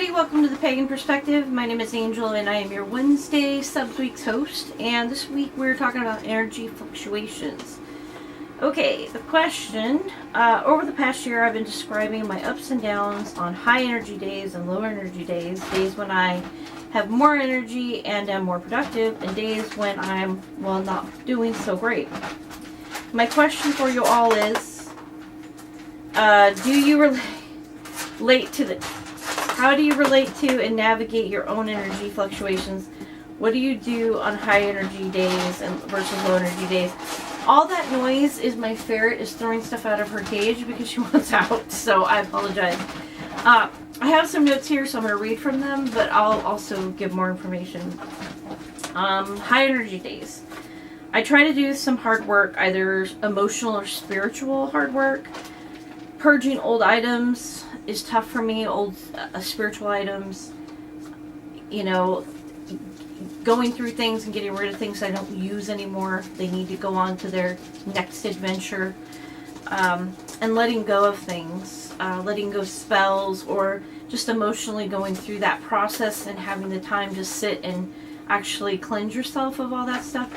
everybody, welcome to the Pagan Perspective. My name is Angel and I am your Wednesday Subweeks host, and this week we're talking about energy fluctuations. Okay, the question, over the past year I've been describing my ups and downs on high energy days and low energy days, days when I have more energy and am more productive, and days when I'm, well, not doing so great. My question for you all is, do you relate to the... How do you relate to and navigate your own energy fluctuations? What do you do on high energy days and versus low energy days? All that noise is my ferret is throwing stuff out of her cage because she wants out, so I apologize. I have some notes here, so I'm going to read from them, but I'll also give more information. High energy days. I try to do some hard work, either emotional or spiritual hard work. Purging old items is tough for me, old spiritual items, you know, going through things and getting rid of things I don't use anymore. They need to go on to their next adventure, and letting go of things, letting go of spells, or just emotionally going through that process and having the time to sit and actually cleanse yourself of all that stuff.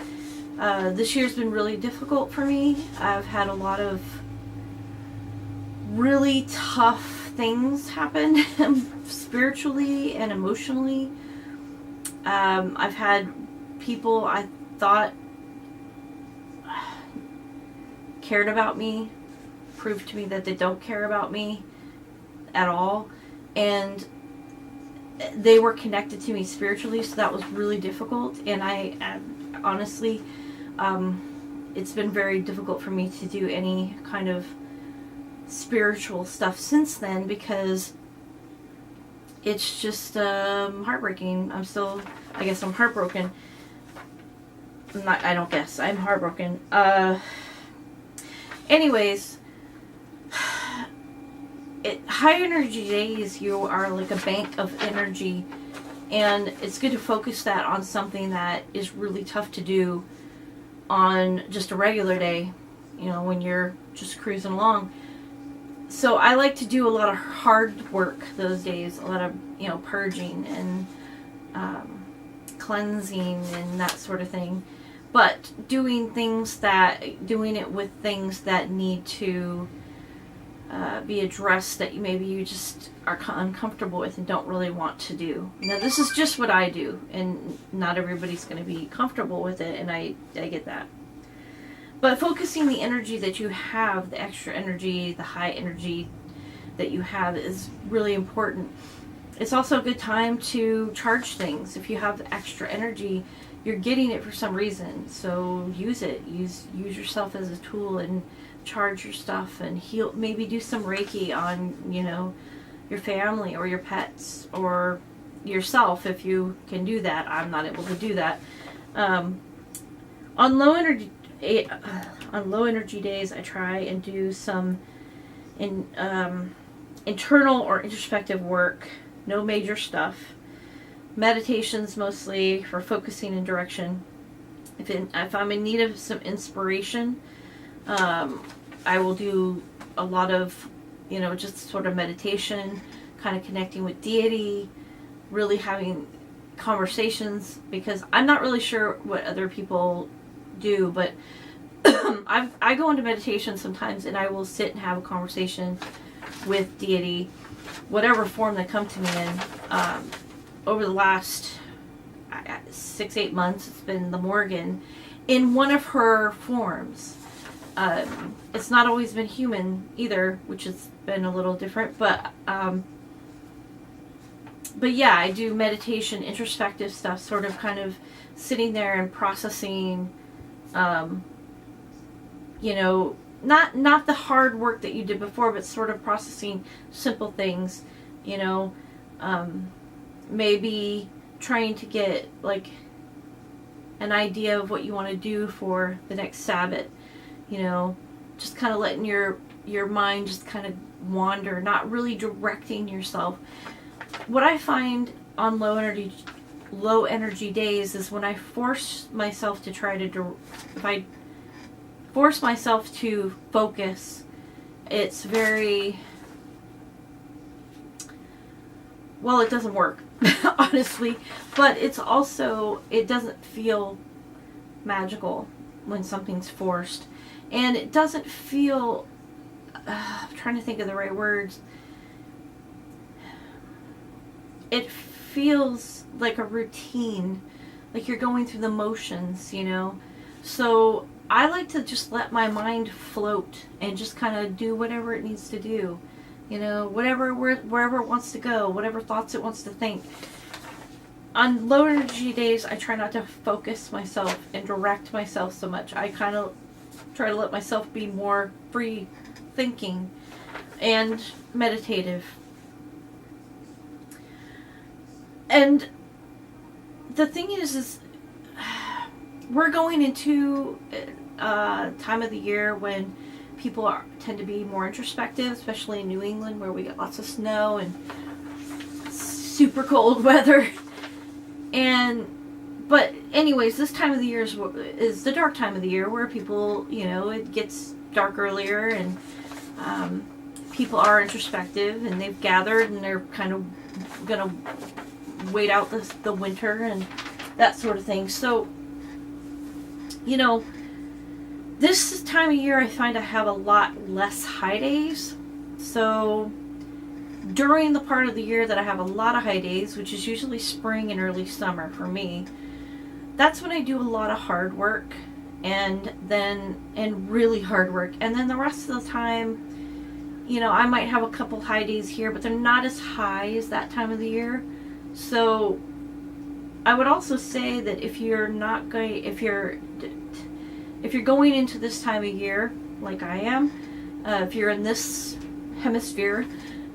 This year's been really difficult for me. I've had a lot of really tough things happen spiritually and emotionally. I've had people I thought cared about me prove to me that they don't care about me at all, and they were connected to me spiritually, so that was really difficult. And I honestly, it's been very difficult for me to do any kind of spiritual stuff since then, because it's just heartbreaking. I'm heartbroken. I'm heartbroken. Anyways, high energy days, you are like a bank of energy, and it's good to focus that on something that is really tough to do on just a regular day, you know, when you're just cruising along. So I like to do a lot of hard work those days, a lot of, you know, purging and cleansing and that sort of thing. But doing it with things that need to be addressed, that maybe you just are uncomfortable with and don't really want to do. Now, this is just what I do, and not everybody's going to be comfortable with it, and I get that. But focusing the energy that you have, the extra energy, the high energy that you have, is really important. It's also a good time to charge things. If you have extra energy, you're getting it for some reason. So use it. Use yourself as a tool and charge your stuff and heal. Maybe do some Reiki on, you know, your family or your pets or yourself if you can do that. I'm not able to do that. On low energy days, I try and do some internal or introspective work. No major stuff. Meditations mostly for focusing and direction. If I'm in need of some inspiration, I will do a lot of, you know, just sort of meditation, kind of connecting with deity, really having conversations, because I'm not really sure what other people do, but I go into meditation sometimes and I will sit and have a conversation with deity, whatever form they come to me in. Over the last 6-8 months, it's been the Morgan in one of her forms. It's not always been human either, which has been a little different, but yeah, I do meditation, introspective stuff, sort of kind of sitting there and processing, you know, not the hard work that you did before, but sort of processing simple things, you know, maybe trying to get like an idea of what you want to do for the next Sabbath, you know, just kind of letting your mind just kind of wander, not really directing yourself. What I find on low energy days is when I force myself to if I force myself to focus, it's very well, it doesn't work, honestly, but it's also, it doesn't feel magical when something's forced. And it doesn't feel, I'm trying to think of the right words. It feels like a routine, like you're going through the motions, you know. So I like to just let my mind float and just kind of do whatever it needs to do, you know, wherever it wants to go, whatever thoughts it wants to think. On low energy days, I try not to focus myself and direct myself so much. I kind of try to let myself be more free thinking and meditative. And the thing is we're going into a time of the year when people tend to be more introspective, especially in New England, where we get lots of snow and super cold weather. But anyways, this time of the year is the dark time of the year, where people, you know, it gets dark earlier, and people are introspective, and they've gathered, and they're kind of gonna wait out the winter and that sort of thing. So, you know, this time of year I find I have a lot less high days. So during the part of the year that I have a lot of high days, which is usually spring and early summer for me, that's when I do a lot of hard work and really hard work. And then the rest of the time, you know, I might have a couple high days here, but they're not as high as that time of the year. So I would also say that if you're going into this time of year, like I am, if you're in this hemisphere,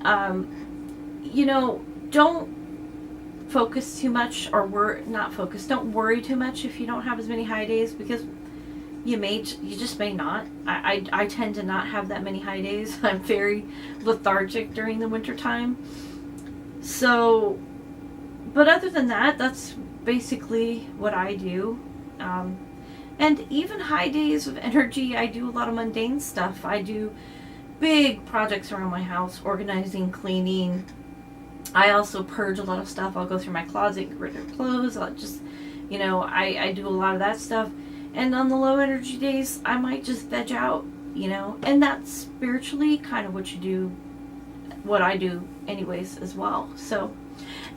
you know, don't focus too much, or don't worry too much if you don't have as many high days, because you just may not. I tend to not have that many high days. I'm very lethargic during the winter time. So, but other than that, that's basically what I do. And even high days of energy, I do a lot of mundane stuff. I do big projects around my house, organizing, cleaning. I also purge a lot of stuff. I'll go through my closet, get rid of clothes. I'll just, you know, I do a lot of that stuff. And on the low energy days, I might just veg out, you know. And that's spiritually kind of what I do anyways as well. So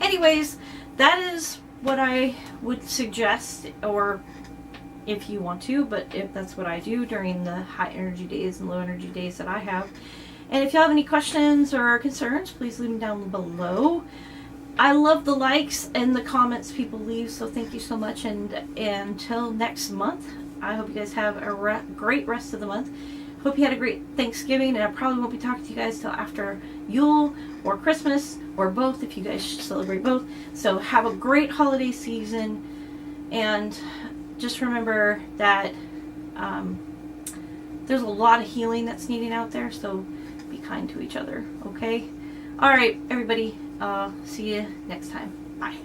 anyways, that is what I would suggest, or if you want to, but if that's what I do during the high energy days and low energy days that I have. And if you have any questions or concerns, please leave them down below. I love the likes and the comments people leave, so thank you so much. And until next month, I hope you guys have a great rest of the month. Hope you had a great Thanksgiving, and I probably won't be talking to you guys till after Yule or Christmas, or both if you guys celebrate both. So have a great holiday season, and just remember that there's a lot of healing that's needed out there, so be kind to each other, okay? All right, everybody, see you next time. Bye.